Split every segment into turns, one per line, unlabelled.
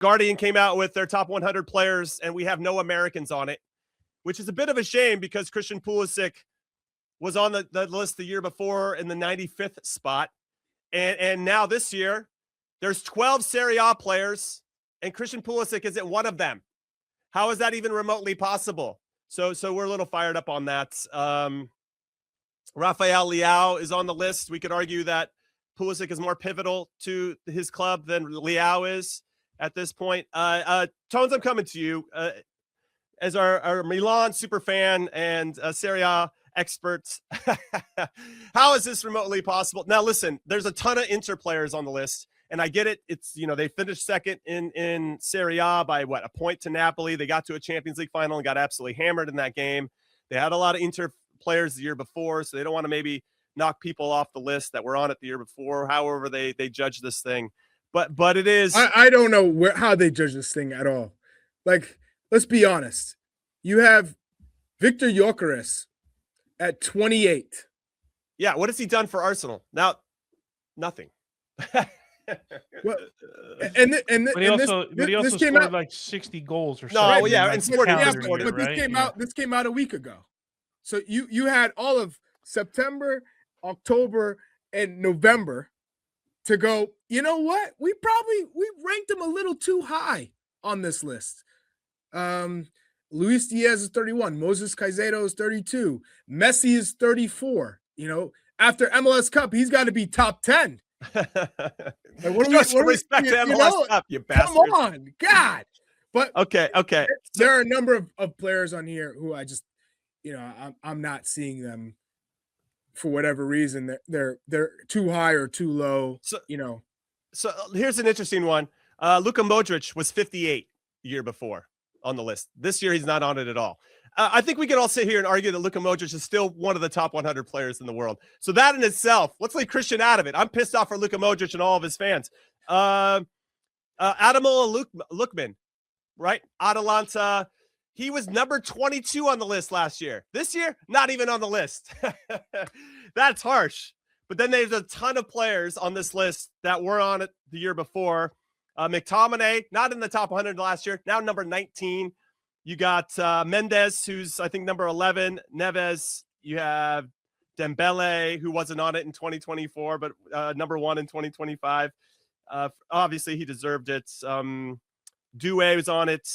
Guardian came out with their top 100 players, and we have no Americans on it, which is a bit of a shame because Christian Pulisic was on the list the year before in the 95th spot. And now this year, there's 12 Serie A players, and Christian Pulisic isn't one of them. How is that even remotely possible? So we're a little fired up on that. Rafael Leao is on the list. We could argue that Pulisic is more pivotal to his club than Leao is at this point. Tones, I'm coming to you. As our Milan super fan and Serie A expert, how is this remotely possible? Now, listen, there's a ton of Inter players on the list, and I get it. It's, they finished second in Serie A by a point to Napoli. They got to a Champions League final and got absolutely hammered in that game. They had a lot of Inter players the year before, so they don't want to maybe knock people off the list that were on it the year before. However, they judge this thing, but it is.
I don't know how they judge this thing at all. Like, let's be honest. You have Victor Gyökeres at 28.
Yeah, what has he done for Arsenal? Now, nothing.
Well, but he also
scored like 60 goals or something.
No, yeah, and scored.
But this came out a week ago. So you had all of September, October, and November to go, you know what? We ranked him a little too high on this list. Luis Diaz is 31. Moses Caicedo is 32. Messi is 34. After MLS Cup, he's got to be top 10.
Respect to MLS Cup, you bastard.
Come on, God. But
okay.
There are a number of players on here who I just, I'm not seeing them for whatever reason. They're too high or too low. So
here's an interesting one. Luka Modric was 58 the year before on the list. This year, he's not on it at all. I think we could all sit here and argue that Luka Modric is still one of the top 100 players in the world. So that in itself, let's leave Christian out of it. I'm pissed off for Luka Modric and all of his fans. Ademola Lookman, right? Atalanta. He was number 22 on the list last year. This year, not even on the list. That's harsh. But then there's a ton of players on this list that were on it the year before. McTominay, not in the top 100 last year, now number 19. You got Mendes, who's, I think, number 11. Neves. You have Dembele, who wasn't on it in 2024, but number 1 in 2025. Obviously, he deserved it. Doué was on it.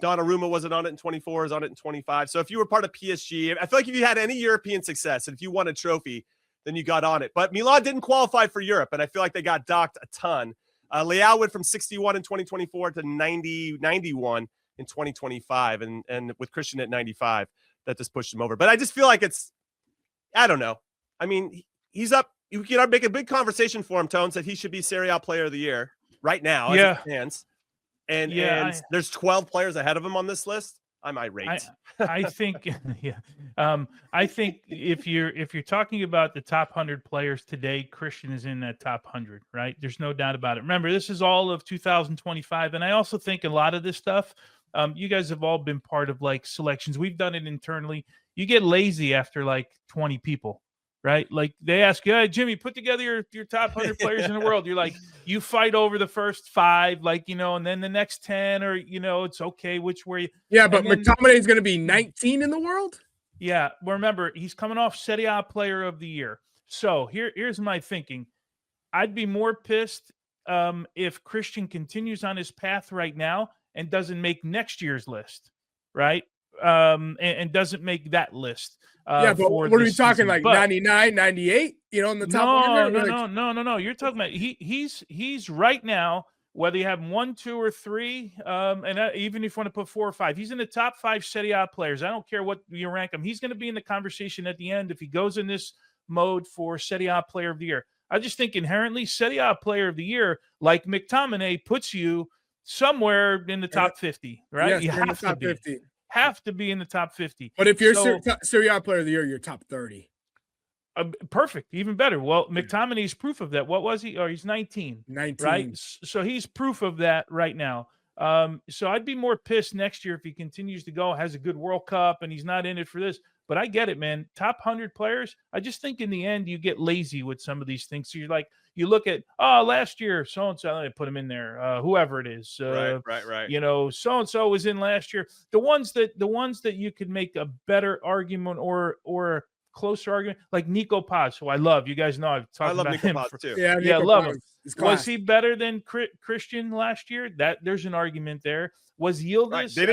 Donnarumma wasn't on it in 24, is on it in 25. So if you were part of PSG, I feel like if you had any European success and if you won a trophy, then you got on it. But Milan didn't qualify for Europe, and I feel like they got docked a ton. Leao went from 61 in 2024 to 91 in 2025, and with Christian at 95, that just pushed him over. But I just feel like I don't know. I mean, he's up. You can make a big conversation for him, Tones, that he should be Serie A Player of the Year right now as it stands. And there's 12 players ahead of him on this list. I'm irate.
I think, I think if you're talking about the top 100 players today, Christian is in that top 100, right? There's no doubt about it. Remember, this is all of 2025, and I also think a lot of this stuff, you guys have all been part of like selections. We've done it internally. You get lazy after like 20 people, right? Like they ask you, hey, Jimmy, put together your top 100 players in the world. You're like, you fight over the first 5, and then the next 10, or, it's okay which way.
Yeah, but McTominay is going to be 19 in the world?
Yeah. Well, remember, he's coming off Serie A Player of the Year. So here's my thinking. I'd be more pissed if Christian continues on his path right now and doesn't make next year's list, right? And doesn't make that list.
But what are we talking, like 99, 98? In the top 100?
No. You're talking about he's right now, whether you have 1, 2, or 3, and even if you want to put 4 or 5, he's in the top 5 Serie A players. I don't care what you rank him. He's going to be in the conversation at the end if he goes in this mode for Serie A Player of the Year. I just think inherently Serie A Player of the Year, like McTominay, puts you somewhere in the top 50, right?
Yes, you have to be. 50.
Have to be in the top 50.
But if you're Serie A Player of the Year, you're top 30.
Perfect. Even better. Well, McTominay's proof of that. What was he? He's 19.
19.
Right? So he's proof of that right now. So I'd be more pissed next year if he continues to go, has a good World Cup, and he's not in it for this. But I get it, man. Top 100 players. I just think in the end you get lazy with some of these things. So you're like, you look at, last year so and so, let me put them in there. Whoever it is,
Right.
so and so was in last year. The ones that you could make a better argument or closer argument, like Nico Paz, who I love. You guys know I've talked about
Nico
him
Paz too.
Yeah,
I love him.
Is
Was he better than Christian last year? That there's an argument there. Was Yildiz?
Right. They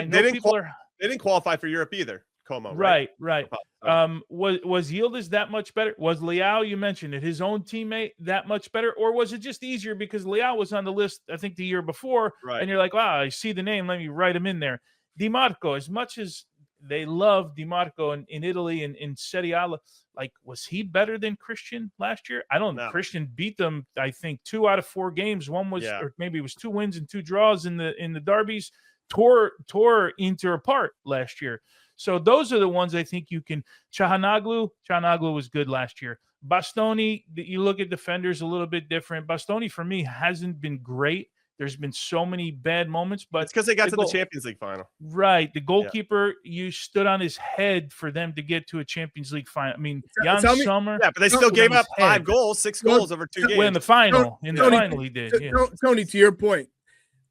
didn't qualify for Europe either. Como,
right. Was Yildiz that much better? Was Leao, you mentioned it, his own teammate, that much better? Or was it just easier because Leao was on the list, I think, the year before, and you're like, wow, I see the name, let me write him in there. Di Marco, as much as they love Di Marco in Italy and in Serie A, like, was he better than Christian last year? I don't know. Christian beat them, I think, 2 out of 4 games. One was, or maybe it was 2 wins and 2 draws in the derbies. Tore Inter apart last year. So those are the ones I think you can. Çalhanoğlu was good last year. Bastoni, you look at defenders a little bit different. Bastoni for me hasn't been great. There's been so many bad moments, but
it's because they got to the Champions League final.
Right. The goalkeeper, you stood on his head for them to get to a Champions League final. I mean, Jan Sommer.
Yeah, but they still gave up 5 goals, 6 goals over 2 games.
Well, in the final. He did.
Tony, to your point,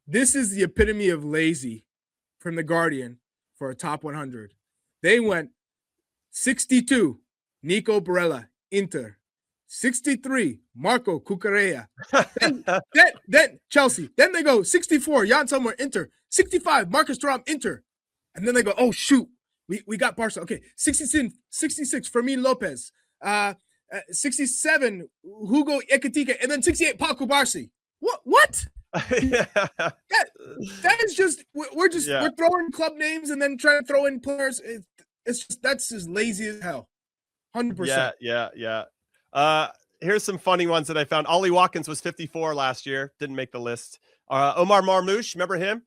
this is the epitome of lazy from The Guardian for a top 100. They went 62, Nico Barella, Inter. 63, Marco Cucurella. Then Chelsea. Then they go 64, Jan Sommer, Inter. 65, Marcus Thuram, Inter. And then they go, oh, shoot, we got Barca. Okay, 66, Fermin Lopez. 67, Hugo Ekitike. And then 68, Paul Kubarsi. What? That is just, we're throwing club names and then trying to throw in players. That's just lazy as hell. 100%.
Yeah. Here's some funny ones that I found. Ollie Watkins was 54 last year. Didn't make the list. Omar Marmoush, remember him?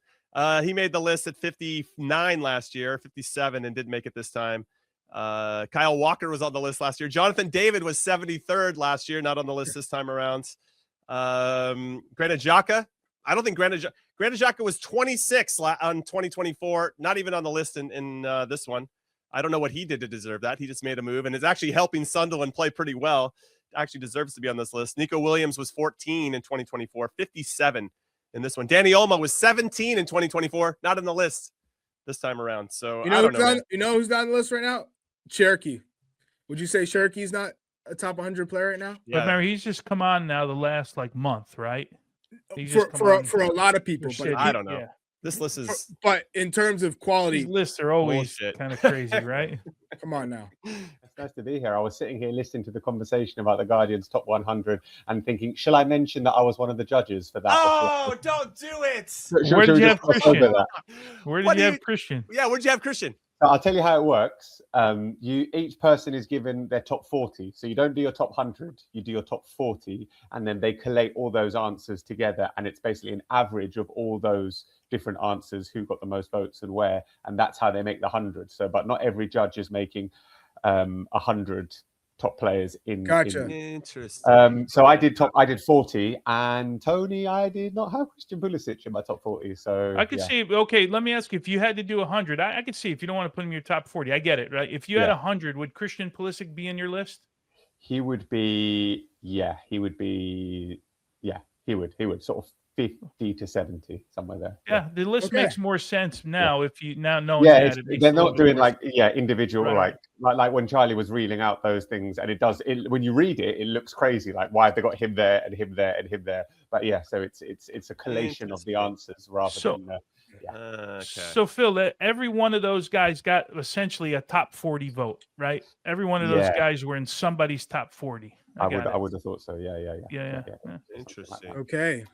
He made the list at 59 last year, 57, and didn't make it this time. Kyle Walker was on the list last year. Jonathan David was 73rd last year, not on the list this time around. Granit Xhaka. I don't think Granit Xhaka was 26 on 2024, not even on the list in this one. I don't know what he did to deserve that. He just made a move and is actually helping Sunderland play pretty well. Actually deserves to be on this list. Nico Williams was 14 in 2024, 57 in this one. Danny Olmo was 17 in 2024, not on the list this time around. So
you know who's not on the list right now? Cherokee. Would you say Cherokee's not a top 100 player right now?
Yeah. But remember, he's just come on now the last month, right?
For a lot of people, but
I don't know.
Yeah.
This list is,
but in terms of quality,
these lists are always kind of crazy, right?
Come on now.
It's nice to be here. I was sitting here listening to the conversation about the Guardian's top 100 and thinking, shall I mention that I was one of the judges for that?
Oh, don't do it.
Where did you have Christian? Where did you have Christian?
Yeah, where'd you have Christian?
So I'll tell you how it works. Each person is given their top 40. So you don't do your top 100, you do your top 40, and then they collate all those answers together. And it's basically an average of all those different answers, who got the most votes and where. And that's how they make the 100. So, but not every judge is making 100 top players in.
Gotcha.
Interesting.
So I did 40, and Tony, I did not have Christian Pulisic in my top 40. So
I could see. Okay, let me ask you: if you had to do 100, I could see if you don't want to put him in your top 40. I get it, right? If you had 100, would Christian Pulisic be in your list?
He would be. Yeah, he would be. Yeah, he would sort of 50 to 70, somewhere there.
Yeah, the list makes more sense now if you now know.
Yeah, they're not doing individual like when Charlie was reeling out those things, and when you read it, it looks crazy. Like, why have they got him there and him there and him there? But yeah, so it's a collation of the answers rather than.
Okay.
So Phil, every one of those guys got essentially a top 40 vote, right? Every one of those guys were in somebody's top 40.
I would have thought so. Yeah.
Yeah.
Interesting.
Okay.